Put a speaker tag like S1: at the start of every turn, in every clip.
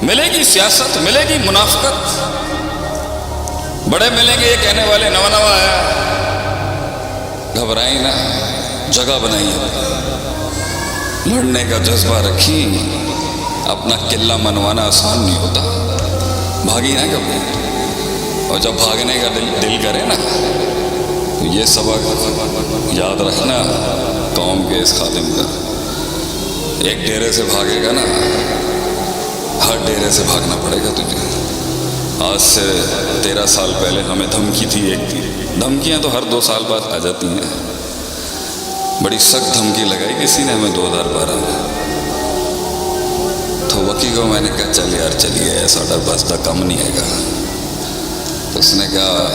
S1: ملے گی سیاست، ملے گی منافقت، بڑے ملیں گے یہ کہنے والے نوا نوا آیا، گھبرائیں نہ، جگہ بنائیے، لڑنے کا جذبہ رکھی، اپنا قلعہ منوانا آسان نہیں ہوتا، بھاگی نہ کبھی، اور جب بھاگنے کا دل کرے نا تو یہ سبق یاد رکھنا قوم کے اس خادم کا، ایک ڈیرے سے بھاگے گا نا، ہر ڈیرے سے بھاگنا پڑے گا تجھے۔ آج سے 13 سال پہلے ہمیں دھمکی تھی، ایک تھی، دھمکیاں تو ہر 2 سال بعد آ جاتی ہیں، بڑی سخت دھمکی لگائی کسی نے ہمیں 2012 میں، تو وکی کو میں نے کہا چل یار چلیے، ساڈا بستا کم نہیں ہے گا۔ اس نے کہا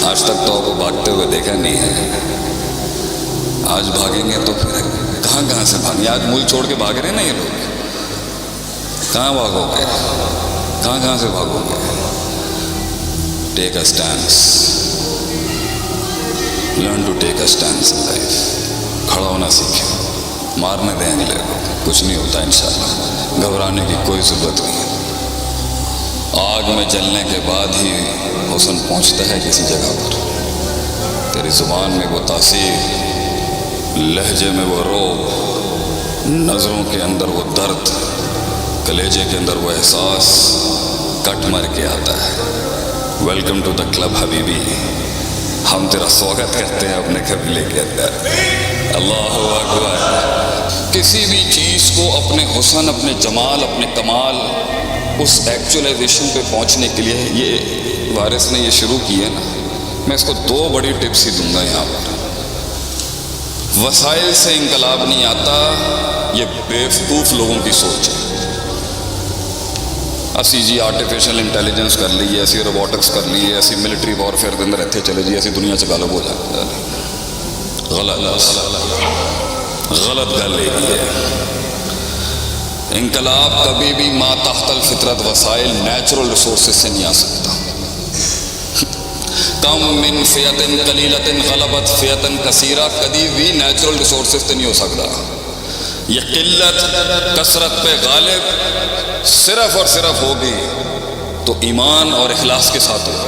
S1: آج تک تو آپ کو بھاگتے ہوئے دیکھا نہیں ہے، آج بھاگیں گے تو پھر کہاں کہاں سے بھاگیں، آج ملک چھوڑ کے بھاگ رہے نا یہ لوگ، کہاں بھاگو گے، کہاں کہاں سے بھاگو گے؟ Take a stands, learn to take a stands in life, کھڑا ہونا سیکھیں، مارنے دیں اگلے کو، کچھ نہیں ہوتا انشاءاللہ، گھبرانے کی کوئی ضرورت نہیں، آگ میں جلنے کے بعد ہی حسن پہنچتا ہے کسی جگہ پر، تیری زبان میں وہ تاثیر، لہجے میں وہ روب، نظروں کے اندر وہ درد، کلیجے کے اندر وہ احساس کٹ مر کے آتا ہے۔ ویلکم ٹو دا کلب حبیبی، ہم تیرا سواگت کرتے ہیں اپنے قبیلے کے اندر۔ اللہ اکبر۔ کسی بھی چیز کو اپنے حسن، اپنے جمال، اپنے کمال، اس ایکچولائزیشن پہ پہنچنے کے لیے یہ وارث نے یہ شروع کی ہے نا، میں اس کو 2 بڑی ٹپس ہی دوں گا یہاں پر۔ وسائل سے انقلاب نہیں آتا، یہ بیوقوف لوگوں کی سوچ ہے۔ اسی جی آرٹیفیشل انٹیلیجنس کر لیے، اسی روبوٹکس کر لیے، اسی ملٹری وارفیئر کے اندر اتنے چلے جی، اسی دنیا سے غالب ہو جائے، غلط گل ہے۔ انقلاب کبھی بھی ما تحت الفطرت وسائل، نیچرل ریسورسز سے نہیں آ سکتا۔ کم من فئۃ قلیلۃ غلبت فئۃ کثیرہ کبھی بھی نیچرل ریسورسز سے نہیں ہو سکتا۔ یہ قلت کثرت پہ غالب صرف اور صرف ہوگی تو ایمان اور اخلاص کے ساتھ ہوگا۔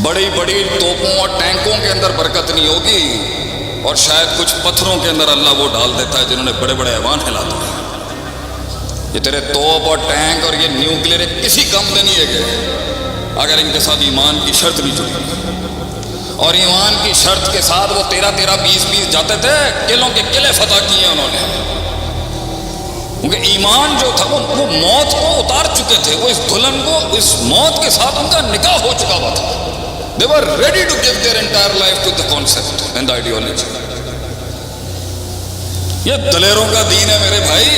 S1: بڑی بڑی توپوں اور ٹینکوں کے اندر برکت نہیں ہوگی، اور شاید کچھ پتھروں کے اندر اللہ وہ ڈال دیتا ہے جنہوں نے بڑے بڑے ایوان ہلا دیے۔ یہ تیرے توپ اور ٹینک اور یہ نیوکلیر کسی کام کے نہیں ہے گئے اگر ان کے ساتھ ایمان کی شرط نہیں جڑی، اور ایمان کی شرط کے ساتھ وہ 13 20 جاتے تھے، قلعوں کے قلعے فتح کیے انہوں نے، کیونکہ ایمان جو تھا وہ موت کو اتار چکے تھے، وہ اس دلہن کو، اس موت کے ساتھ ان کا نکاح ہو چکا ہوا تھا۔ They were ready to give their entire life to the concept and the ideology۔ یہ دلیروں کا دین ہے میرے بھائی،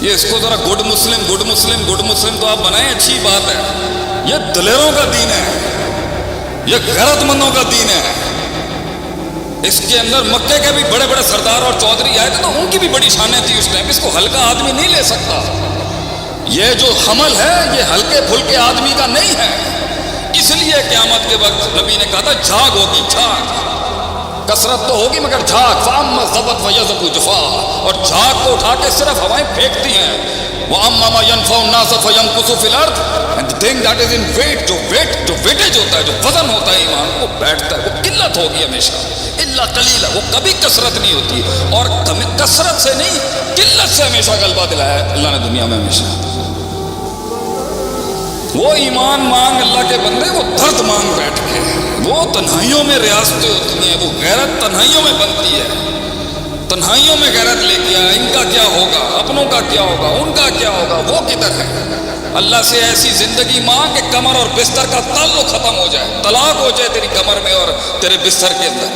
S1: یہ اس کو ذرا گڈ مسلم تو آپ بنائیں، اچھی بات ہے، یہ دلیروں کا دین ہے، یہ غیرت مندوں کا دین ہے۔ اس کے اندر مکے کے بھی بڑے بڑے سردار اور چودھری آئے تھے تو ان کی بھی بڑی شانیں تھی اس ٹائم، اس کو ہلکا آدمی نہیں لے سکتا۔ یہ جو حمل ہے یہ ہلکے پھلکے آدمی کا نہیں ہے، اس لیے قیامت کے وقت نبی نے کہا تھا جھاگ ہوگی، جھاگ، کثرت تو ہوگی مگر جھاگ، فَأَمَّا الزَّبَتْ فَيَذْهَبُ جُفَاءً، اور جھاگ کو اٹھا کے صرف ہوائیں پھینکتی ہیں۔ وَأَمَّا مَا يَنْفَعُ النَّاسَ فَيَمْكُثُ فِي الْأَرْضِ، and the thing that is in weight، جو ویٹیج ہوتا ہے، جو وزن ہوتا ہے ایمان، وہ بیٹھتا ہے، وہ قلت ہوگی ہمیشہ، الا قلیلا، وہ کبھی کثرت نہیں ہوتی، اور کثرت سے نہیں قلت سے ہمیشہ غلبہ دلایا ہے اللہ نے دنیا میں ہمیشہ۔ وہ ایمان مانگ اللہ کے بندے، وہ درد مانگ بیٹھ کے، وہ تنہائیوں میں ریاستیں ہوتی ہیں، وہ غیرت تنہائیوں میں بنتی ہے، تنہائیوں میں غیرت لے کے آیا، ان کا کیا ہوگا، اپنوں کا کیا ہوگا، ان کا کیا ہوگا، وہ کدھر ہے؟ اللہ سے ایسی زندگی مانگ کہ کمر اور بستر کا تعلق ختم ہو جائے، طلاق ہو جائے تیری کمر میں اور تیرے بستر کے اندر،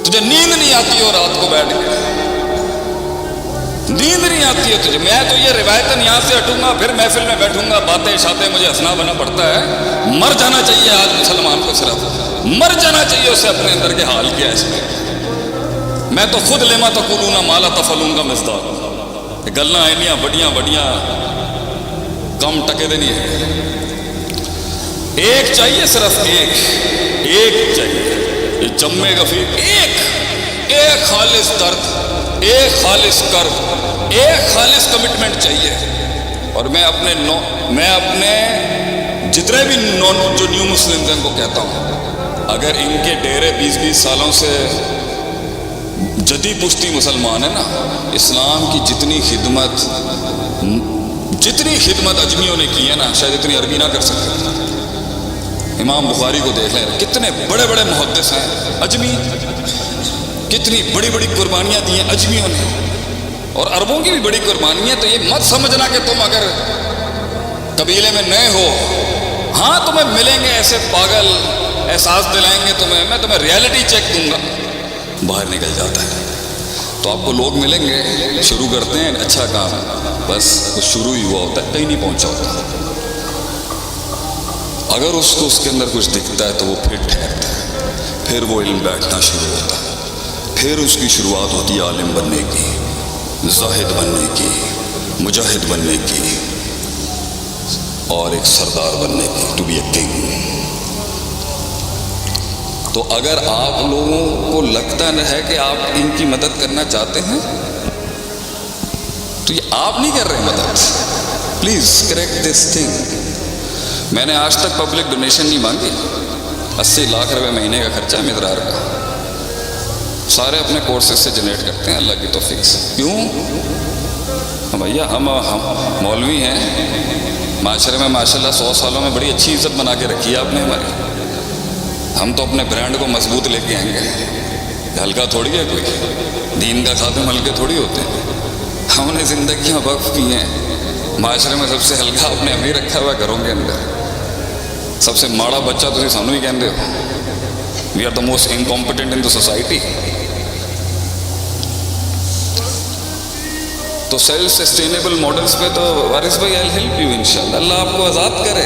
S1: تجھے نیند نہیں آتی ہو رات کو بیٹھ کے، نیند نہیں آتی ہے تجھے۔ میں تو یہ روایتاً یہاں سے ہٹوں گا، پھر محفل میں بیٹھوں گا، باتیں شاتیں مجھے ہنسنا بنا پڑتا ہے۔ مر جانا چاہیے آج مسلمان کو، صرف مر جانا چاہیے اسے اپنے اندر کے حال کیا ہے۔ میں تو خود لما تقولون ما لا تفعلون کا مصداق، گلاں اینیاں بڑیاں کم ٹکے دے نہیں ہے۔ ایک چاہیے، صرف ایک چاہیے، یہ جمے گا پھر ایک خالص درد، ایک خالص کرب، ایک خالص کمٹمنٹ چاہیے. اور میں اپنے جتنے بھی جو نیو مسلمز ہیں ان کو کہتا ہوں، اگر ان کے ڈیرے 20 سالوں سے جدید پشتی مسلمان ہیں نا، اسلام کی جتنی خدمت اجمیوں نے کی ہے نا، شاید اتنی عربی نہ کر سکتے. امام بخاری کو دیکھ لیں، کتنے بڑے بڑے محدث ہیں اجمی، کتنی بڑی بڑی قربانیاں دی ہیں اجمیوں نے، اور عربوں کی بھی بڑی قربانی ہے. تو یہ مت سمجھنا کہ تم اگر قبیلے میں نئے ہو، ہاں تمہیں ملیں گے ایسے پاگل، احساس دلائیں گے تمہیں، میں تمہیں ریالٹی چیک دوں گا. باہر نکل جاتا ہے تو آپ کو لوگ ملیں گے، شروع کرتے ہیں اچھا کام، بس کچھ شروع ہی ہوا ہوتا ہے، کہیں نہیں پہنچا ہوتا. اگر اس کو اس کے اندر کچھ دکھتا ہے تو وہ پھر ٹھہرتا ہے، پھر وہ علم بیٹھنا شروع ہوتا ہے، پھر اس کی شروعات ہوتی ہے عالم بننے کی، زاہد بننے کی، مجاہد بننے کی، اور ایک سردار بننے کی، ٹو بی اے کنگ. تو اگر آپ لوگوں کو لگتا ہے کہ آپ ان کی مدد کرنا چاہتے ہیں تو یہ آپ نہیں کر رہے مدد. Please correct this thing. میں نے آج تک پبلک ڈونیشن نہیں مانگی. 80 لاکھ روپے مہینے کا خرچہ ہے مدرار کا، سارے اپنے کورسز سے جنریٹ کرتے ہیں اللہ کی توفیق سے. کیوں بھیا؟ ہم مولوی ہیں، معاشرے میں ماشاءاللہ 100 سالوں میں بڑی اچھی عزت بنا کے رکھی ہے آپ نے ہماری. ہم تو اپنے برانڈ کو مضبوط لے کے آئیں گے. ہلکا تھوڑی ہے کوئی، دین کا خادم ہلکے تھوڑی ہوتے ہیں. ہم نے زندگیاں وقف کی ہیں، معاشرے میں سب سے ہلکا آپ نے ابھی رکھا ہوا گھروں کے اندر. سب سے ماڑا بچہ تسی سانو ہی کہندے ہو. We are the most incompetent in the society. تو سیلف سسٹینیبل ماڈلز پہ تو وارث بھائی آئی ہیلپ یو انشاءاللہ. اللہ آپ کو آزاد کرے.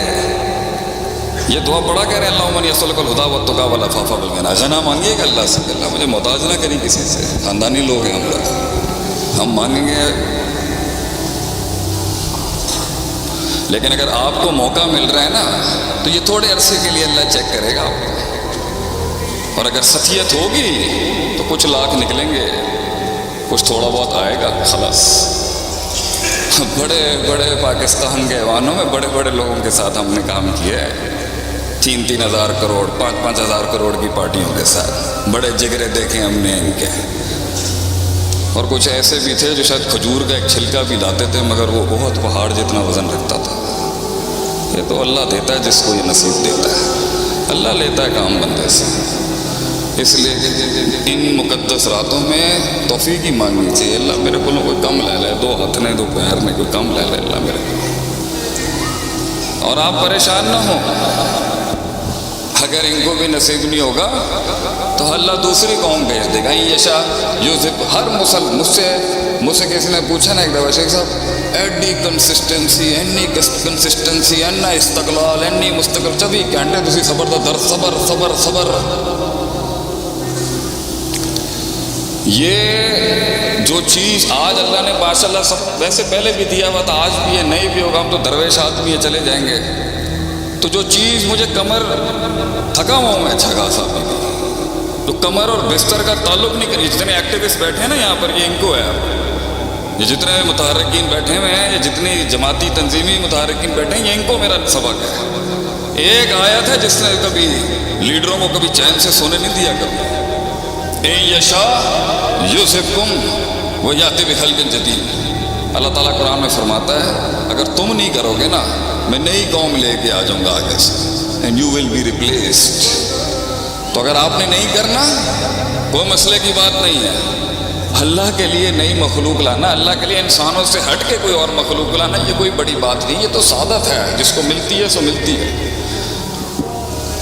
S1: یہ دعا پڑھا کہہ رہے ہیں اللہم انی اسألک الہدی والتقی والعفاف والغنی. غنا مانگیے گا اللہ سے، اللہ مجھے محتاج نہ کری کسی سے. خاندانی لوگ ہیں ہم لوگ، ہم مانگیں گے. لیکن اگر آپ کو موقع مل رہا ہے نا تو یہ تھوڑے عرصے کے لیے اللہ چیک کرے گا آپ کو. اور اگر ستیت ہوگی تو کچھ لاکھ نکلیں گے، کچھ تھوڑا بہت آئے گا، خلاص. بڑے بڑے پاکستان کے ایوانوں میں بڑے بڑے لوگوں کے ساتھ ہم نے کام کیا ہے. 3-3 ہزار کروڑ 5-5 ہزار کروڑ کی پارٹیوں کے ساتھ بڑے جگرے دیکھے ہم نے ان کے. اور کچھ ایسے بھی تھے جو شاید کھجور کا ایک چھلکا بھی لاتے تھے مگر وہ بہت پہاڑ جتنا وزن رکھتا تھا. یہ تو اللہ دیتا ہے جس کو یہ نصیب دیتا ہے، اللہ لیتا ہے کام بندے سے. اس لیے ان مقدس راتوں میں توفیق ہی مانگنی چاہیے. اللہ میرے کو کوئی کم لے لے، 2 ہاتھ نے 2 پیر نے کوئی کم لے لے اللہ میرے کو. اور آپ پریشان نہ ہوں، اگر ان کو بھی نصیب نہیں ہوگا تو اللہ دوسری قوم بھیج دے گا. یشا یوسف ہر مجھ سے کسی نے پوچھا نا ایک دفعہ، شیخ صاحب ایڈی کنسسٹنسی، اینی کنسسٹنسی، اینا استقلال، اینی مستقل 24 گھنٹے تسی صبر دا در صبر صبر صبر. یہ جو چیز آج اللہ نے ماشاءاللہ سب ویسے پہلے بھی دیا ہوا تھا، آج بھی یہ نہیں بھی ہوگا. ہم تو درویش آدمی ہے، چلے جائیں گے. تو جو چیز مجھے کمر تھکا ہوا ہوں میں اچھا خاصا، تو کمر اور بستر کا تعلق نہیں کری. جتنے ایکٹیوسٹ بیٹھے ہیں نا یہاں پر، یہ ان کو ہے. یہ جتنے متحرکین بیٹھے ہوئے ہیں، یہ جتنی جماعتی تنظیمی متحرکین بیٹھے ہیں، یہ ان کو میرا سبق ہے. ایک آیت ہے جس نے کبھی لیڈروں کو کبھی چین سے سونے نہیں دیا. کبھی اے یشا یوسفکم ویأتی بخلق جدید. اللہ تعالیٰ قرآن میں فرماتا ہے اگر تم نہیں کرو گے نا میں نئی قوم لے کے آ جاؤں گا آگے سے، and you will be replaced. تو اگر آپ نے نہیں کرنا کوئی مسئلے کی بات نہیں ہے. اللہ کے لیے نئی مخلوق لانا، اللہ کے لیے انسانوں سے ہٹ کے کوئی اور مخلوق لانا، یہ کوئی بڑی بات نہیں. یہ تو سعادت ہے، جس کو ملتی ہے سو ملتی ہے.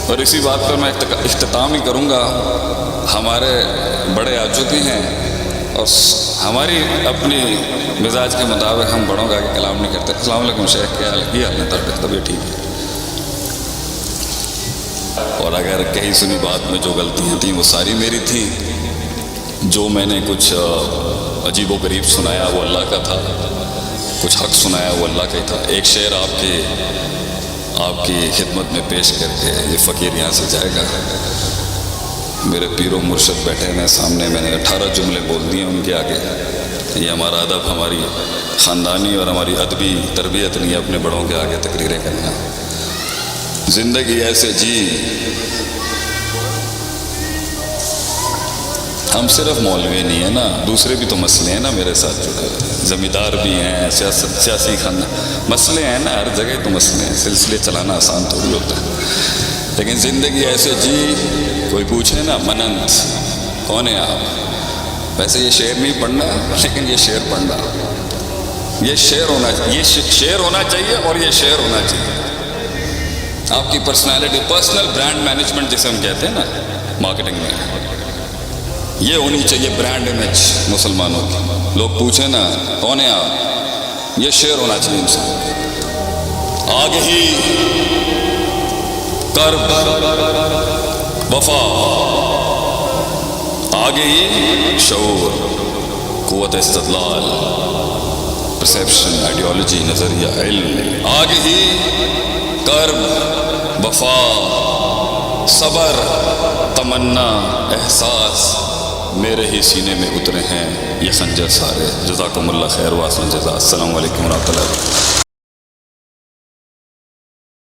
S1: اور اسی بات پر میں اختتام ہی کروں گا. ہمارے بڑے آ چکے ہیں اور ہماری اپنی مزاج کے مطابق ہم بڑوں کا آگے کلام نہیں کرتے. السلام علیکم شیخ، کیا حال ہے؟ طبیعت ٹھیک ہے؟ اور اگر کہیں سنی بات میں جو غلطیاں تھیں وہ ساری میری تھیں. جو میں نے کچھ عجیب و غریب سنایا وہ اللہ کا تھا، کچھ حق سنایا وہ اللہ کا ہی تھا. ایک شعر آپ کی خدمت میں پیش کر کے یہ فقیر یہاں سے جائے گا. میرے پیر و مرشد بیٹھے ہیں سامنے، میں نے 18 جملے بول دیے ان کے آگے. یہ ہمارا ادب، ہماری خاندانی اور ہماری ادبی تربیت نہیں ہے اپنے بڑوں کے آگے تقریریں کرنا۔ زندگی ایسے جی، ہم صرف مولوی نہیں ہیں نا، دوسرے بھی تو مسئلے ہیں نا میرے ساتھ جڑے، زمیندار بھی ہیں، سیاسی مسئلے ہیں نا، ہر جگہ تو مسئلے ہیں، سلسلے چلانا آسان تھوڑی ہوتا ہے۔ لیکن زندگی ایسے جی، کوئی پوچھے نا مننت کون ہے آپ، ویسے یہ شعر نہیں پڑھنا، لیکن یہ شعر پڑھنا، یہ شعر ہونا چاہیے، یہ شعر ہونا چاہیے اور یہ شعر ہونا چاہیے۔ آپ کی پرسنالٹی، پرسنل برانڈ مینجمنٹ جسے ہم کہتے ہیں نا مارکیٹنگ میں، یہ ہونی چاہیے برانڈ امیج مسلمانوں کی۔ لوگ پوچھیں نا کون ہے آپ، یہ شعر ہونا چاہیے انسان۔ آگے ہی کرب وفا، آگے ہی شعور، قوت استدلال، پرسیپشن، آئیڈیالوجی، نظریہ، علم، آگے ہی کرب وفا، صبر، تمنا، احساس، میرے ہی سینے میں اترے ہیں یہ خنجر سارے۔ جزاکم اللہ خیر واسن جزا۔ السلام علیکم ورحمۃ اللہ۔